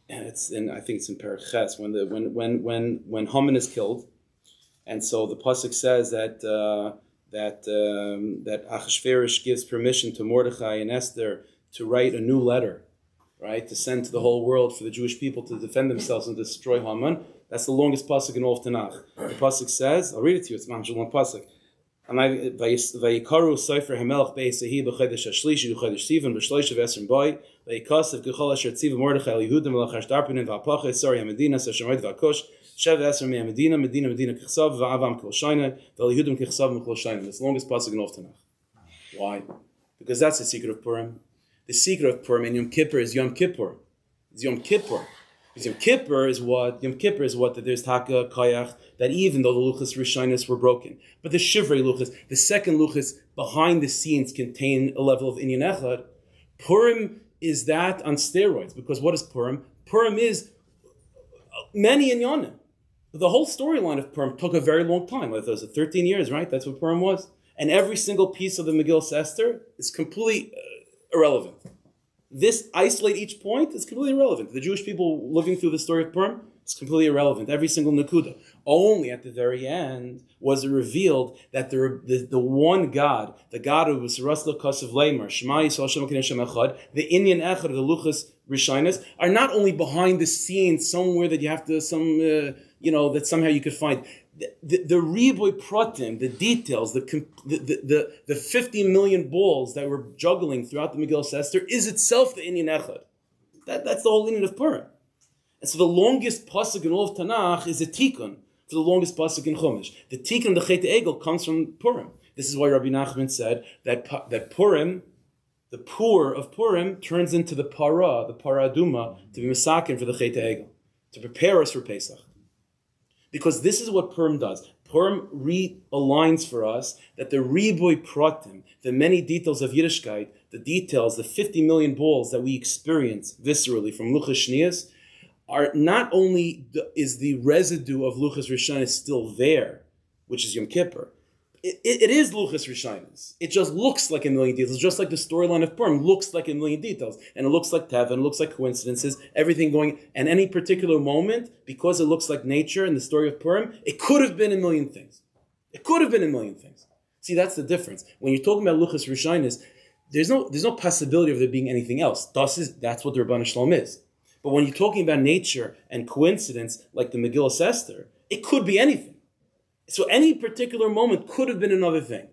And I think it's in Perek Ches when Haman is killed, and so the pasuk says that Achashverosh gives permission to Mordechai and Esther to write a new letter, right, to send to the whole world for the Jewish people to defend themselves and destroy Haman. That's the longest pasuk in all of Tanakh. The pasuk says, I'll read it to you, it's Mahamshul one pasuk. Vayikaru Sefer Hamelech Beisahi b'Chodesh Hashlishi b'Chodesh Sivan b'Shloisha v'Esrim Boi Vayikasav Gechol Asher Tziva Mordechai Yehudim v'Lachash Darpinin v'Apachei Sori HaMedina Sashamoid v'Akosh Shev v'Esrim Medina Kichsav v'Avam Kol Shaina v'Yehudim Kichsav v'Kol Shaina. That's the longest pasuk in all of Tanakh. Why? Because that's the secret of Purim. The secret of Purim in Yom Kippur is Yom Kippur. It's Yom Kippur. Because Yom Kippur is what that there's Taka Kayach, that even though the Luchas Rishonos were broken, but the Shivrei Luchas, the second Luchas behind the scenes contain a level of Inyan Echad. Purim is that on steroids, because what is Purim? Purim is many Inyanim. The whole storyline of Purim took a very long time. Like, it was 13 years, right? That's what Purim was. And every single piece of the Megillas Esther is completely irrelevant. This isolate each point is completely irrelevant. The Jewish people living through the story of Purim is completely irrelevant. Every single nakuda. Only at the very end was it revealed that the one God, the God who was Rasla Kasav Leimer, Shema Yisrael Shem Elokeinu Shem Echad, the Inyan Echad of the Luchas Rishonos, are not only behind the scenes somewhere that you have to that somehow you could find. The riboy pratim, the details, the 50 million balls that we're juggling throughout the Megillas Esther is itself the Inyan Echad. That's the whole Inyan of Purim. And so the longest pasuk in all of Tanakh is a tikkun for the longest pasuk in Chumash. The tikkun, the Chet Egel, comes from Purim. This is why Rabbi Nachman said that Purim, the pur of Purim, turns into the para aduma, to be masakin for the Chet Egel, to prepare us for Pesach. Because this is what Purim does. Purim realigns for us that the riboy pratim, the many details of Yiddishkeit, the details, the 50 million balls that we experience viscerally from Luchas Shniyas, are not only is the residue of Luchas Rishonos still there, which is Yom Kippur. It is Luchas Rishonos. It just looks like a million details, just like the storyline of Purim looks like a million details, and it looks like Teva, and it looks like coincidences, everything going, and any particular moment, because it looks like nature in the story of Purim, it could have been a million things. It could have been a million things. See, that's the difference. When you're talking about Luchas Rishonos, there's no possibility of there being anything else. That's what the Rebbeinu Shalom is. But when you're talking about nature and coincidence, like the Megillas Esther, it could be anything. So any particular moment could have been another thing.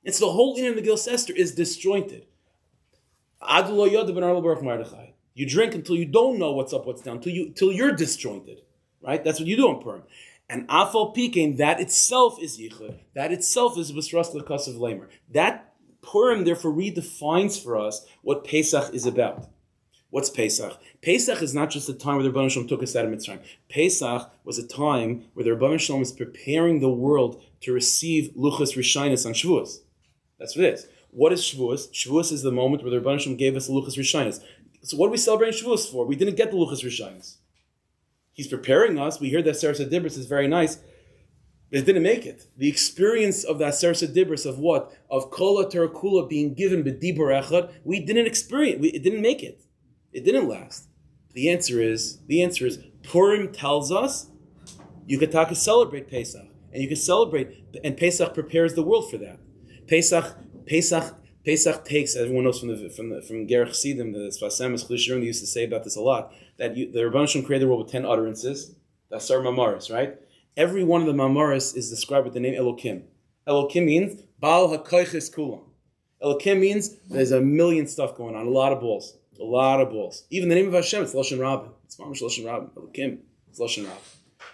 And so the whole inner Megillas Esther is disjointed. You drink until you don't know what's up, what's down, till you're disjointed. Right? That's what you do in Purim. And Afal Pikein, that itself is Yichud. That itself is B'sras L'Kasav Lamer. That Purim therefore redefines for us what Pesach is about. What's Pesach? Pesach is not just a time where the Rebbeinu Shalom took us out of Mitzrayim. Pesach was a time where the Rebbeinu Shalom is preparing the world to receive Luchas Rishonos on Shavuos. That's what it is. What is Shavuos? Shavuos is the moment where the Rebbeinu Shalom gave us the Luchas Rishonos. So what are we celebrating Shavuos for? We didn't get the Luchas Rishonos. He's preparing us. We hear that Sarah Dibris is very nice. It didn't make it. The experience of the Aseret Dibros of what? Of Kol HaTorah Kula being given b'dibur echad, we didn't experience. It didn't make it. It didn't last. The answer is Purim tells us you could celebrate Pesach, and you can celebrate, and Pesach prepares the world for that. Pesach takes, everyone knows from Gerach Sidim, the Sfasem Hiskashrus, they used to say about this a lot, that the Rebbeinu Shalom created the world with 10 utterances, the Asar Mamaris, right? Every one of the Mamaris is described with the name Elokim. Elokim means Baal HaKoiches Kulam. Elokim means there's a million stuff going on, a lot of balls. Even the name of Hashem, it's Lashon Rabba. It's Mamash Lashon Rabba. Elokim, it's Lashon Rabba.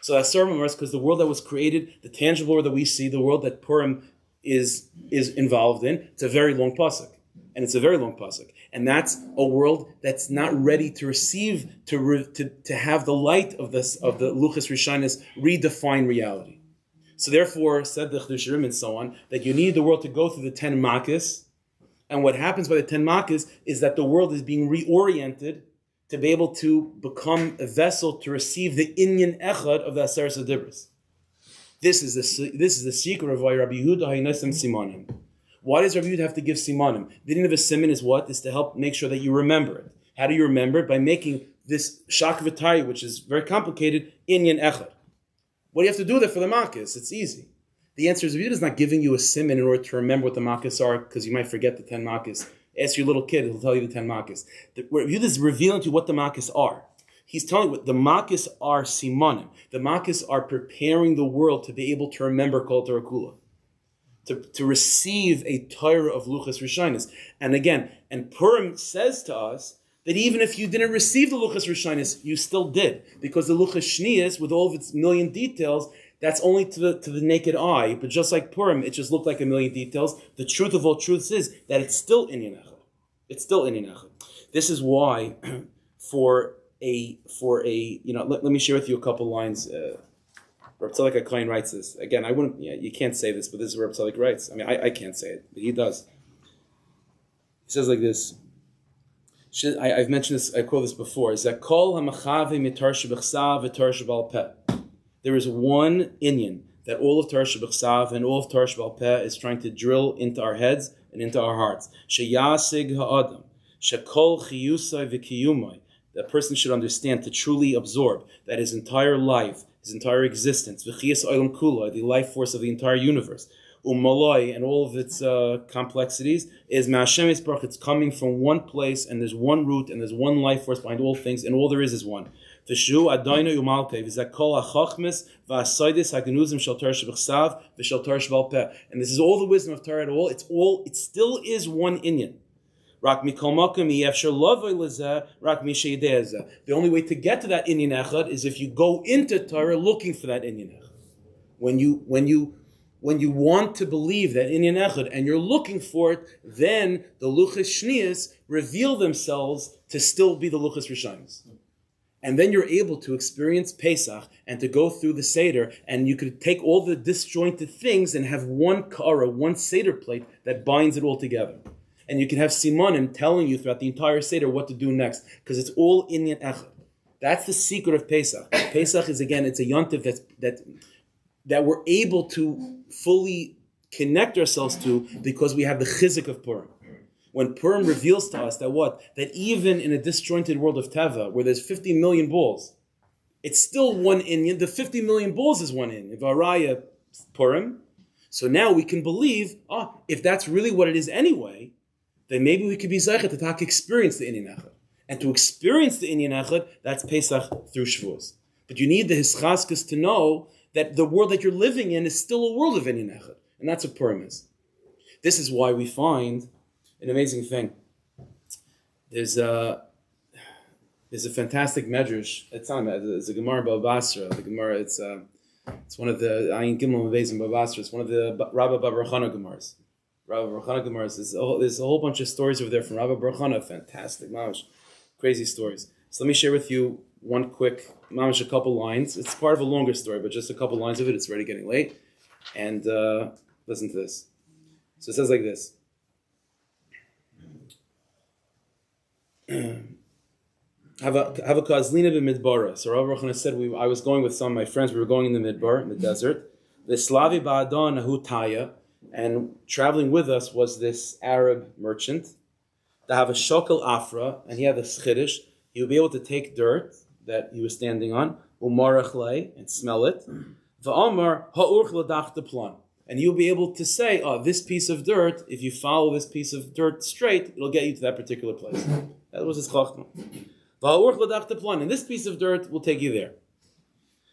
So that's Asar Mamaris, because the world that was created, the tangible world that we see, the world that Purim is involved in, it's a very long pasuk. And it's a very long pasuk. And that's a world that's not ready to receive, to have the light of the Luchas Rishonos redefine reality. So therefore, said the Hiskashrus and so on, that you need the world to go through the 10 makkos. And what happens by the 10 makkos is that the world is being reoriented to be able to become a vessel to receive the inyan echad of the Aseret Dibros. This is the secret of why Rabbi Yehuda Hainasim Simanim. Why does Rabbi Yehuda have to give simanim? The meaning of a siman is what? Is to help make sure that you remember it. How do you remember it? By making this shak v'tari, which is very complicated, inyan echad. What do you have to do there for the makkos? It's easy. The answer is Rabbi Yehuda is not giving you a siman in order to remember what the makkos are, because you might forget the 10 makkos. Ask your little kid, he'll tell you the 10 makkos. Rabbi Yehuda is revealing to you what the makkos are. He's telling you what the makkos are simanim. The makkos are preparing the world to be able to remember Kol Torah Kula. To receive a Torah of Luchas Rishonos. And again, and Purim says to us that even if you didn't receive the Luchas Rishonos, you still did. Because the Luchas Shnias, with all of its million details, that's only to the naked eye. But just like Purim, it just looked like a million details. The truth of all truths is that it's still Inyan Echad. It's still Inyan Echad. This is why, let me share with you a couple lines. Reb Tzaddik HaKohen writes this. Again, you can't say this, but this is what Reb Tzaddik writes. I mean, I can't say it, but he does. He says like this. I've mentioned this, I quote this before, is that Kol HaMachave Mitar Shebechsav V'Tar Shebal Peh. There is one inyan that all of Torah Shebechsav and all of Torah Shebal Peh is trying to drill into our heads and into our hearts. Sheyasig ha'adam, shekol chiyusai v'kiyumai. That person should understand, to truly absorb, that his entire life, his entire existence, v'chiyas olam kula, the life force of the entire universe, umaloi, and all of its complexities, is ma'ashem yisbarach. It's coming from one place, and there's one root, and there's one life force behind all things, and all there is one. V'shu adayna umalkei v'zakol hachachmes v'asaydis hagenuzim shel Torah shebechsav v'shel Torah shebal peh. And this is all the wisdom of Torah at all. It still is one inyan. The only way to get to that inyan echad is if you go into Torah looking for that inyan echad. When you want to believe that inyan echad and you're looking for it, then the luchas shnias reveal themselves to still be the luchas rishonos. And then you're able to experience Pesach and to go through the Seder, and you could take all the disjointed things and have one kara, one Seder plate that binds it all together. And you can have simanim telling you throughout the entire Seder what to do next, because it's all inyan echad. That's the secret of Pesach. Pesach is, again, it's a yontif that we're able to fully connect ourselves to because we have the chizik of Purim. When Purim reveals to us that even in a disjointed world of Teva, where there's 50 million balls, it's still one inyan. The 50 million balls is one inyan. Varaya Purim. So now we can believe, if that's really what it is anyway, then maybe we could be Zaycha to experience the inyan echad. And to experience the inyan echad, that's Pesach through Shavuos. But you need the Hiskashrus to know that the world that you're living in is still a world of inyan echad. And that's what Purim is. This is why we find an amazing thing. There's a fantastic medrash. It's a Gemara in Baba Basra. The Gemara, it's one of the Ayin Gimel Mevez in Baba Basra. It's one of the Rabba Bar Chana Gemaras. Rabba Bar Chana Gemaras. There's a whole bunch of stories over there from Rabba Bar Chana. Fantastic, mamash, crazy stories. So let me share with you one quick, mamash, a couple lines. It's part of a longer story, but just a couple lines of it. It's already getting late. And listen to this. So it says like this. Have a kazlina b'midbara. So Rabbi Baruch said, I was going with some of my friends. We were going in the midbar, in the desert. The Slavi Ba'adon Hutaya, and traveling with us was this Arab merchant. To have a shokel afra, and he had a chiddush. He would be able to take dirt that he was standing on, umarachlei, and smell it. Va'amar ha'urch l'dach plan. And you'll be able to say, oh, this piece of dirt, if you follow this piece of dirt straight, it'll get you to that particular place. That was his chachma. Va'urch l'dach plan. And this piece of dirt will take you there.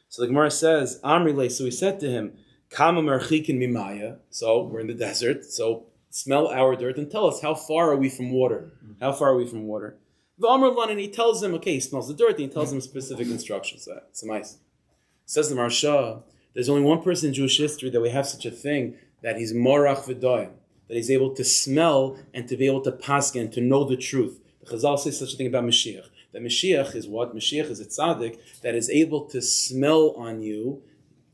So the Gemara says, Amri, so he said to him, Kama merchikin mimaya. So we're in the desert. So smell our dirt and tell us, how far are we from water? How far are we from water? V'amar lan, and he tells him, okay, he smells the dirt, and he tells him specific instructions. It's nice. Says the Marsha, there's only one person in Jewish history that we have such a thing, that he's morach v'doyim, that he's able to smell and to be able to paskin, to know the truth. The Chazal says such a thing about Mashiach. That Mashiach is what? Mashiach is a tzaddik that is able to smell on you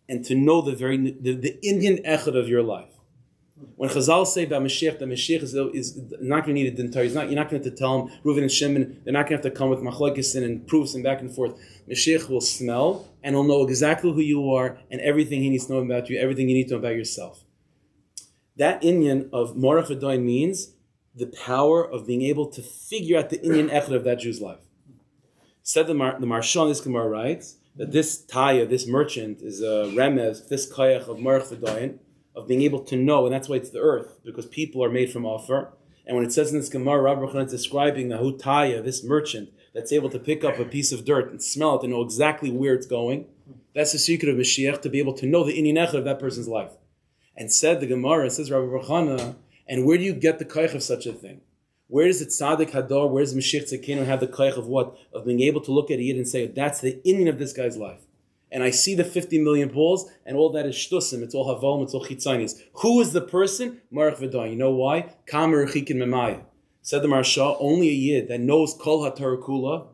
and to know the Indian echad of your life. When Chazal say about Mashiach, that Mashiach is not going to need a din Torah. You're not going to have to tell him, Reuven and Shimon, they're not going to have to come with machlokes and proofs and back and forth. Mashiach will smell and he'll know exactly who you are and everything he needs to know about you, everything you need to know about yourself. That Inyan of Morach V'Doin means the power of being able to figure out the Inyan echad of that Jew's life. Said the Marsha, this Gemara writes that this Taya, this merchant, is a remez, this koyach of Morach V'Doin, of being able to know, and that's why it's the earth, because people are made from offer. And when it says in this Gemara, Rabbi Yochanan is describing the Hutaya, this merchant that's able to pick up a piece of dirt and smell it and know exactly where it's going, that's the secret of Mashiach, to be able to know the Inyan echad of that person's life. And said the Gemara, says Rabbi Yochanan, and where do you get the koyach of such a thing? Where does the Tzaddik Hador, where does Mashiach Tzidkenu have the koyach of what? Of being able to look at a Yid and say, that's the Inyan of this guy's life. And I see the 50 million pools, and all that is shtusim, it's all havom, it's all chitzanis. Who is the person? Marach v'dayin. You know why? Kamer chikin memaya. Said the Marsha, only a Yid that knows kol haTorah kula,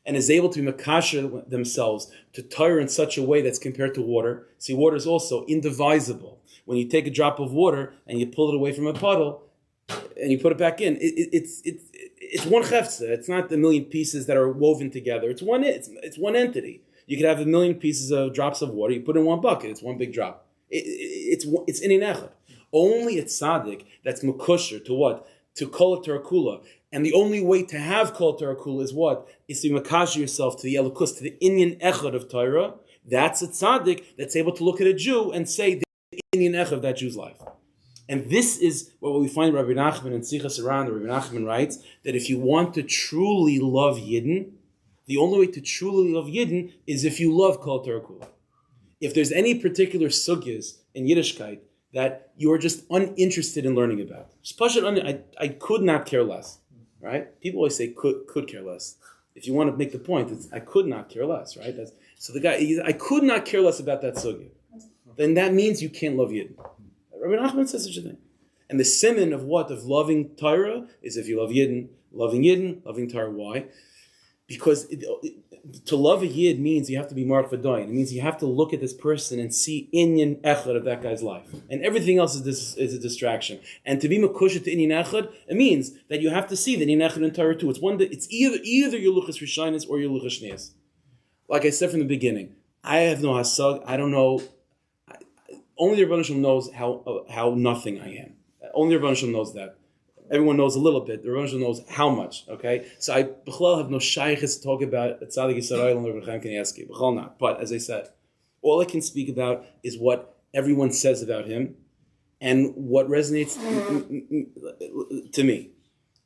and is able to be makasher themselves to Torah in such a way that's compared to water. See, water is also indivisible. When you take a drop of water and you pull it away from a puddle, and you put it back in, it's one chefza. It's not the million pieces that are woven together. It's one entity. You could have a million pieces of drops of water. You put it in one bucket. It's one big drop. It's Inyan echad. Only a tzaddik that's mekusher to what? To kol Torah kula. And the only way to have kol Torah kula is what? Is to makasher yourself to the elokus, to the Inyan echad of Torah. That's a tzaddik that's able to look at a Jew and say the Inyan echad of that Jew's life. And this is what we find Rabbi Nachman in Hiskashrus. Rabbi Nachman writes that if you want to truly love Yidden, the only way to truly love Yidden is if you love Kol Torah Kula. If there's any particular sugyas in Yiddishkeit that you are just uninterested in learning about, I could not care less, right? People always say could care less. If you want to make the point, it's I could not care less, right? So the guy, I could not care less about that sugya. Then that means you can't love Yidden. Rabbi Nachman says such a thing. And the siman of what? Of loving Torah is if you love Yidden, loving Torah. Why? Because to love a Yid means you have to be mark v'doyin. It means you have to look at this person and see Inyan echad of that guy's life. And everything else is a distraction. And to be mekusha to Inyan echad, it means that you have to see the Inyan echad in Torah too. It's either your luchas rishonos or your luchas shneis. Like I said from the beginning, I have no hasag. I don't know. Only the Rebbeinu Shalom knows how nothing I am. Only the Rebbeinu Shalom knows that. Everyone knows a little bit. The Rebbeinu Shalom knows how much. Okay, so I b'chlal have no shaychus to talk about Tzaddik Yisrael and Rebbe Chaim Kanievsky. B'chlal not. But as I said, all I can speak about is what everyone says about him, and what resonates to me.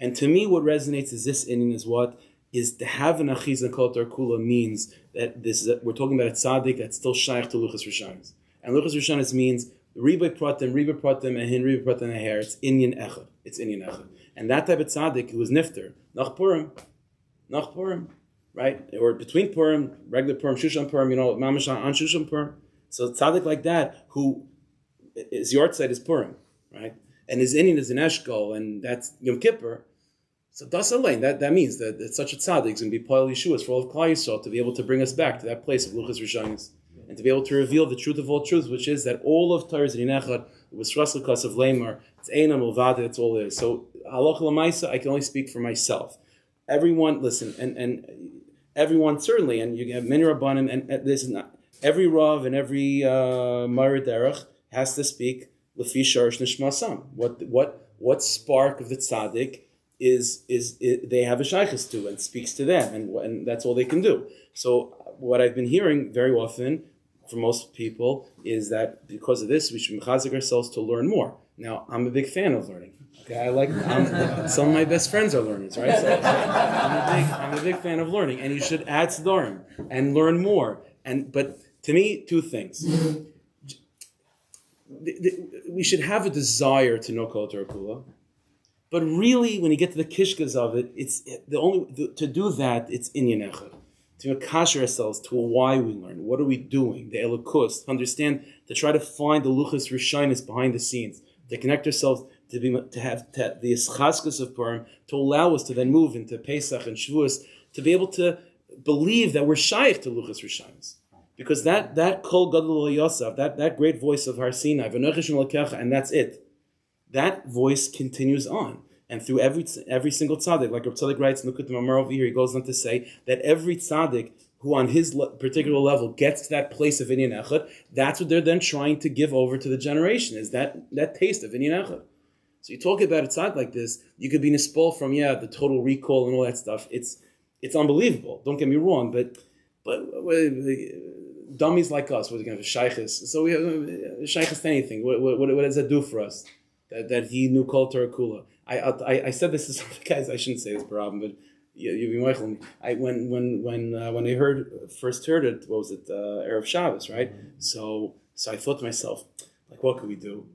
And to me, what resonates is this inyan is what is to have an achiz and kol Torah kula means that we're talking about a tzaddik that's still shaykh to luchas rishonos. And luchas rishonos means Riba pratim, and hin riba pratim hair. It's Inyan echad. It's Inyan echad. And that type of tzaddik who was nifter, nach Purim, right? Or between Purim, regular Purim, Shushan Purim, mamash on Shushan Purim. So tzaddik like that, who his yahrzeit is Purim, right? And his Inyan is in Eshkol, and that's Yom Kippur. So das alain, that means that such a tzaddik is going to be Poel Yeshuas for all of Klal Yisrael to be able to bring us back to that place of luchas rishonos. And to be able to reveal the truth of all truths, which is that all of Torah is Inyan echad, with Shraslikas of Lamar, it's Einam Ulvada, that's all it is. So, halacha l'maisa, I can only speak for myself. Everyone, listen, and everyone certainly, and you have many Rabbanim, and this is not, every Rav and every Mareh Derech has to speak Lefi Sharish Nishmasam. What spark of the Tzaddik is they have a shaykhus to and speaks to them, and that's all they can do. So what I've been hearing very often from most people is that because of this, we should mechazik ourselves to learn more. Now, I'm a big fan of learning. Okay, some of my best friends are learners, right? So I'm a big fan of learning, and you should add Siddharim and learn more. But to me, two things. We should have a desire to know Kol Torah Kula, but really, when you get to the kishkas of it, to do that, it's inyan echad. To akasher ourselves to why we learn. What are we doing? The elokus, to understand, to try to find the luchas rishonos behind the scenes, to connect ourselves to have the Hiskashrus of Purim, to allow us to then move into Pesach and Shavuos, to be able to believe that we're shaykh to luchas rishonos. Because that kol gadol Yosef, that great voice of Har Sinai, and that's it. That voice continues on. And through every single tzaddik, like Rav Tzaddik writes in Nukut Mamar over here, he goes on to say that every tzaddik who on his particular level gets to that place of Inyan Echad, that's what they're then trying to give over to the generation, is that taste of Inyan Echad. So you talk about a tzaddik like this, you could be nispol from, the total recall and all that stuff. It's unbelievable. Don't get me wrong, but dummies like us, we're going to have shaykhs. So we have shaykhs to anything. What does that do for us? That he knew Kol Torah Kula. I said this to some guys. I shouldn't say this problem, but you'd be Michael. When I first heard it, what was it? Erev Shabbos, right? So I thought to myself, like, what could we do?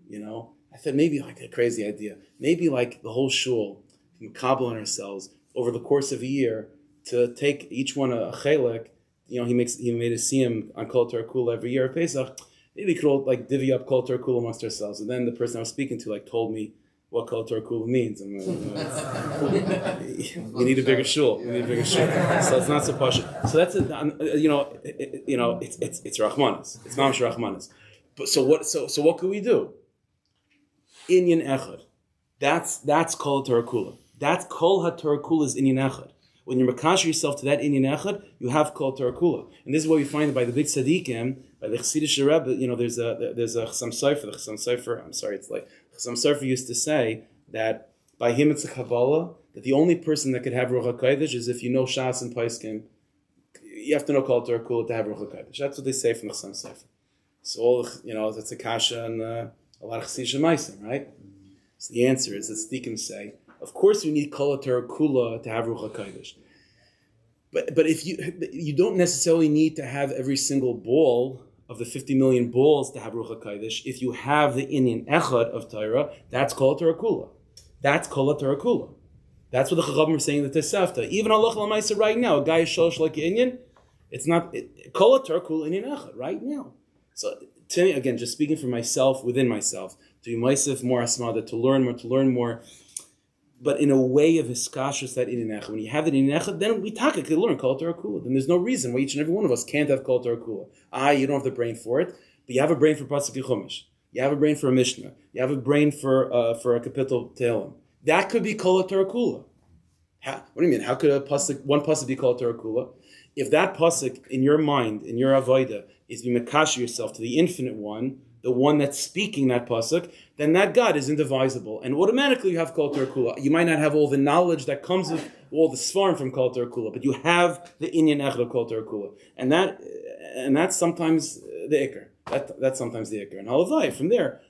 I thought maybe like a crazy idea. Maybe like the whole shul, makabel on ourselves over the course of a year to take each one a chelek. He made a siyum on Kol Torah Kula every year at Pesach. Maybe we could all like divvy up Kol Torah Kula amongst ourselves. And then the person I was speaking to told me what Kol Torah Kula means. We need a bigger shul. So it's not so posh. So that's it's Rachmanis. It's Mamash Rachmanis. But so what could we do? Inyan Echad. That's Kol Torah Kula. That's Kol HaTorah Kula's Inyan Echad. When you makash yourself to that Inyan Echad, you have Kol Torah Kula. And this is what we find by the big tzaddikim, by the Chassidish Rebbe. There's a Chassam Sofer. The Chassam Sofer, I'm sorry, it's late. Chassam Sofer used to say that by him it's a Kabbalah, that the only person that could have Ruach HaKodesh is if you know Shas and Paiskim. You have to know Kol Torah Kula to have Ruach HaKodesh. That's what they say from the Chassam Sofer. So that's a kasha and a lot of Chassidish Meisim, right? So the answer is, as Tzaddikim say, of course you need Kol Torah Kula to have Ruach HaKodesh. But if you don't necessarily need to have every single ball of the 50 million balls to have Ruach HaKodesh. If you have the Inyan Echad of Torah, that's Kol Torah Kula. That's Kol Torah Kula. That's what the Chachamim are saying in the Tosefta. Even Allah L'maisa right now, a guy is sholosh like Inyan, it's not Kol Torah Kula Inyan Echad right now. So to me, again, just speaking for myself, within myself, to be myself more asmada, to learn more. But in a way of Hiskashrus, that Inyan Echad. When you have that Inyan Echad, then we can learn Kol Torah Kula. Then there's no reason why each and every one of us can't have Kol Torah Kula. You don't have the brain for it, but you have a brain for Pasuk Chumash. You have a brain for a Mishnah. You have a brain for a Kapitel Tehillim. That could be Kol Torah Kula. What do you mean? How could one pasuk be Kol Torah Kula? If that pasuk in your mind, in your avodah, is be mekash yourself to the infinite one, the one that's speaking that pasuk, then that God is indivisible, and automatically you have Kol Torah Kula. You might not have all the knowledge that comes with all the svarim from Kol Torah Kula, but you have the Inyan Echad of Kol Torah Kula, and that's sometimes the ikar. That's sometimes the ikar. And halavai, from there,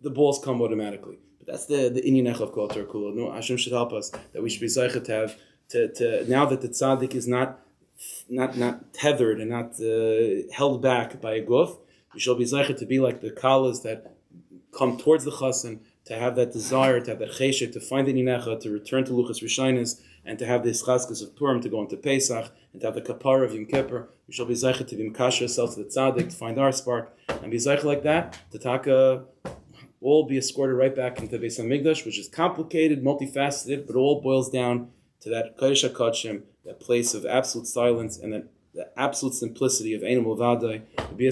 the balls come automatically. But that's the Inyan Echad of Kol Torah Kula. No, Hashem should help us that we should be zeichet to have to now that the tzaddik is not tethered and not held back by a guf. We shall be zeichet to be like the kalas that come towards the chassan, to have that desire, to have that cheshek, to find the Inyan Echad, to return to luchas rishonos, and to have the Hiskashrus of Purim, to go into Pesach, and to have the kapara of Yom Kippur. We shall be zeichet to be makash ourselves to the tzaddik, to find our spark, and be zeichet like that, to taka, all be escorted right back into Beis HaMikdash, which is complicated, multifaceted, but all boils down to that Kodesh HaKodshim, that place of absolute silence, and that the absolute simplicity of Ein Milvadai, to be